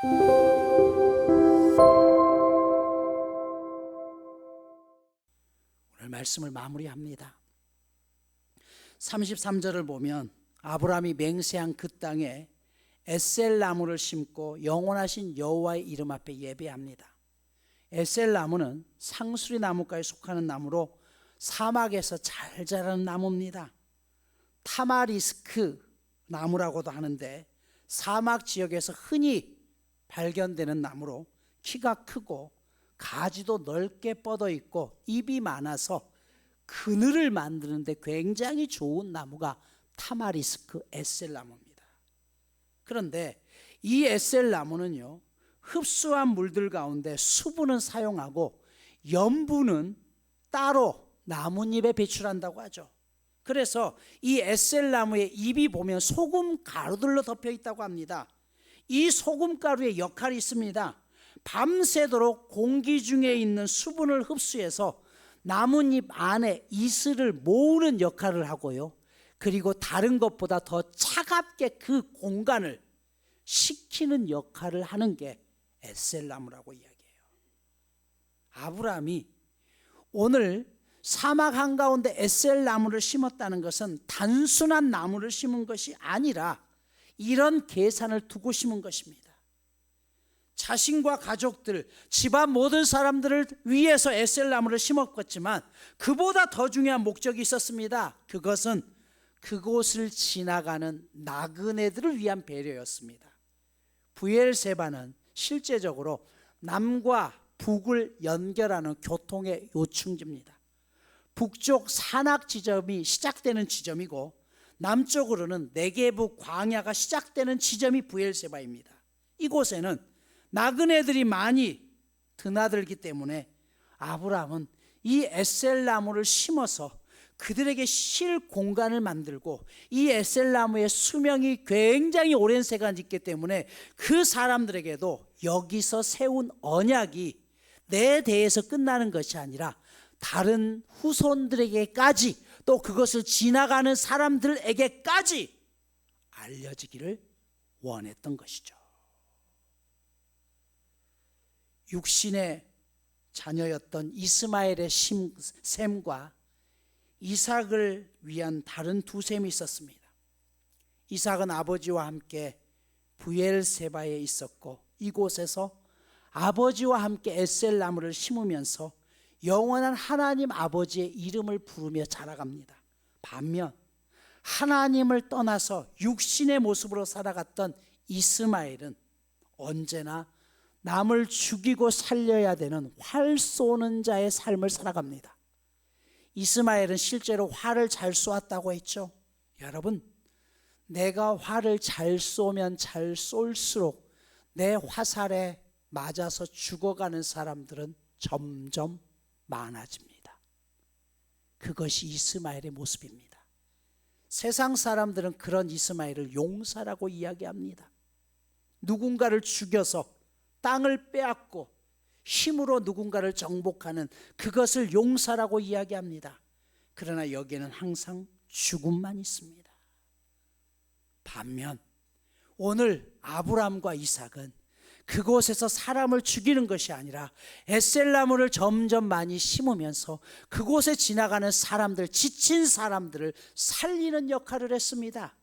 오늘 말씀을 마무리합니다. 33절을 보면 아브라함이 맹세한 그 땅에 에셀 나무를 심고 영원하신 여호와의 이름 앞에 예배합니다. 에셀 나무는 상수리 나무과에 속하는 나무로 사막에서 잘 자라는 나무입니다. 타마리스크 나무라고도 하는데 사막 지역에서 흔히 발견되는 나무로 키가 크고 가지도 넓게 뻗어 있고 잎이 많아서 그늘을 만드는데 굉장히 좋은 나무가 타마리스크 에셀 나무입니다. 그런데 이 에셀 나무는요, 흡수한 물들 가운데 수분은 사용하고 염분은 따로 나뭇잎에 배출한다고 하죠. 그래서 이 에셀 나무의 잎이 보면 소금 가루들로 덮여 있다고 합니다. 이 소금 가루의 역할이 있습니다. 밤새도록 공기 중에 있는 수분을 흡수해서 나뭇잎 안에 이슬을 모으는 역할을 하고요, 그리고 다른 것보다 더 차갑게 그 공간을 식히는 역할을 하는 게 에셀나무라고 이야기해요. 아브라함이 오늘 사막 한가운데 에셀나무를 심었다는 것은 단순한 나무를 심은 것이 아니라 이런 계산을 두고 심은 것입니다. 자신과 가족들, 집안 모든 사람들을 위해서 에셀나무를 심었겠지만 그보다 더 중요한 목적이 있었습니다. 그것은 그곳을 지나가는 나그네들을 위한 배려였습니다. 브엘세바는 실제적으로 남과 북을 연결하는 교통의 요충지입니다. 북쪽 산악 지점이 시작되는 지점이고 남쪽으로는 네게브 광야가 시작되는 지점이 브엘세바입니다. 이곳에는 나그네들이 많이 드나들기 때문에 아브라함은 이 에셀나무를 심어서 그들에게 쉴 공간을 만들고, 이 에셀나무의 수명이 굉장히 오랜 세간이 있기 때문에 그 사람들에게도 여기서 세운 언약이 내 대에서 끝나는 것이 아니라 다른 후손들에게까지, 또 그것을 지나가는 사람들에게까지 알려지기를 원했던 것이죠. 육신의 자녀였던 이스마엘의 셈과 이삭을 위한 다른 두 셈이 있었습니다. 이삭은 아버지와 함께 브엘세바에 있었고 이곳에서 아버지와 함께 에셀나무를 심으면서 영원한 하나님 아버지의 이름을 부르며 자라갑니다. 반면 하나님을 떠나서 육신의 모습으로 살아갔던 이스마엘은 언제나 남을 죽이고 살려야 되는 활 쏘는 자의 삶을 살아갑니다. 이스마엘은 실제로 활을 잘 쏘았다고 했죠. 여러분, 내가 활을 잘 쏘면 잘 쏠수록 내 화살에 맞아서 죽어가는 사람들은 점점 많아집니다. 그것이 이스마엘의 모습입니다. 세상 사람들은 그런 이스마엘을 용사라고 이야기합니다. 누군가를 죽여서 땅을 빼앗고 힘으로 누군가를 정복하는 그것을 용사라고 이야기합니다. 그러나 여기에는 항상 죽음만 있습니다. 반면 오늘 아브라함과 이삭은 그곳에서 사람을 죽이는 것이 아니라 에셀나무를 점점 많이 심으면서 그곳에 지나가는 사람들, 지친 사람들을 살리는 역할을 했습니다.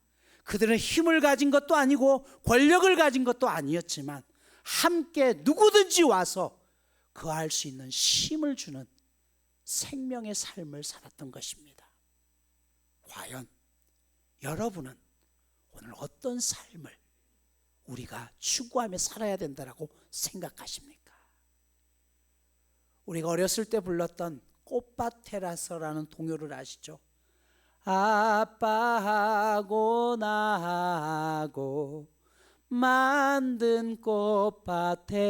그들은 힘을 가진 것도 아니고 권력을 가진 것도 아니었지만 함께 누구든지 와서 거할 수 있는 힘을 주는 생명의 삶을 살았던 것입니다. 과연 여러분은 오늘 어떤 삶을 우리가 추구하며 살아야 된다고 생각하십니까? 우리가 어렸을 때 불렀던 꽃밭에라서라는 동요를 아시죠? 아빠하고 나하고 만든 꽃밭에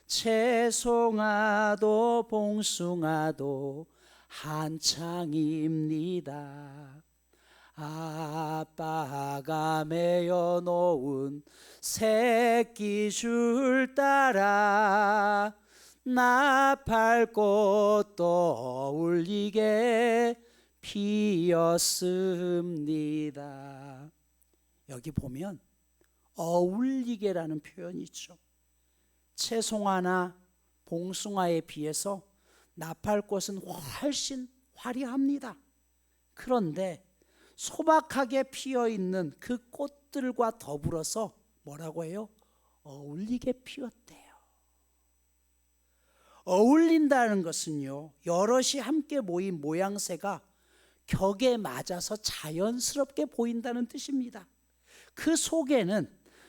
채송아도 봉숭아도 한창입니다. 아빠가 메어놓은 새끼줄 따라 나팔꽃도 어울리게 피었습니다. 여기 보면 어울리게라는 표현이 있죠. 채송화나 봉숭아에 비해서 나팔꽃은 훨씬 화려합니다. 그런데 소박하게 피어있는 그 꽃들과 더불어서 뭐라고 해요? 어울리게 피었대요. 어울린다는 것은요, 여럿이 함께 모인 모양새가 격에 맞아서 자연스럽게 보인다는 뜻입니다. 그 속에는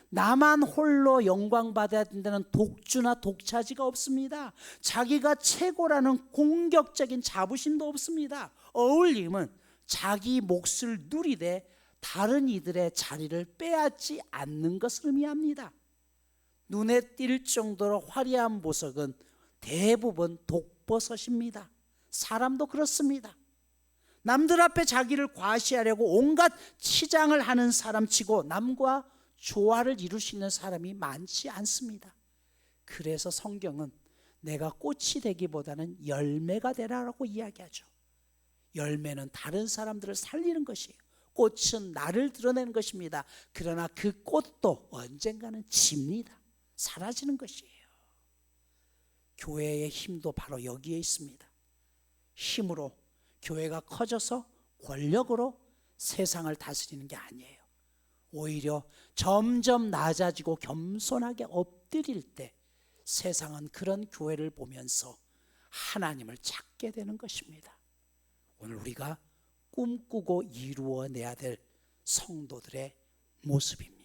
나만 홀로 영광받아야 된다는 독주나 독차지가 없습니다. 자기가 최고라는 공격적인 자부심도 없습니다. 어울림은 자기 몫을 누리되 다른 이들의 자리를 빼앗지 않는 것을 의미합니다. 눈에 띌 정도로 화려한 보석은 대부분 독버섯입니다. 사람도 그렇습니다. 남들 앞에 자기를 과시하려고 온갖 치장을 하는 사람치고 남과 조화를 이룰 수 있는 사람이 많지 않습니다. 그래서 성경은 내가 꽃이 되기보다는 열매가 되라라고 이야기하죠. 열매는 다른 사람들을 살리는 것이에요. 꽃은 나를 드러내는 것입니다. 그러나 그 꽃도 언젠가는 집니다. 사라지는 것이에요. 교회의 힘도 바로 여기에 있습니다. 힘으로 교회가 커져서 권력으로 세상을 다스리는 게 아니에요. 오히려 점점 낮아지고 겸손하게 엎드릴 때 세상은 그런 교회를 보면서 하나님을 찾게 되는 것입니다. 오늘 우리가 꿈꾸고 이루어내야 될 성도들의 모습입니다.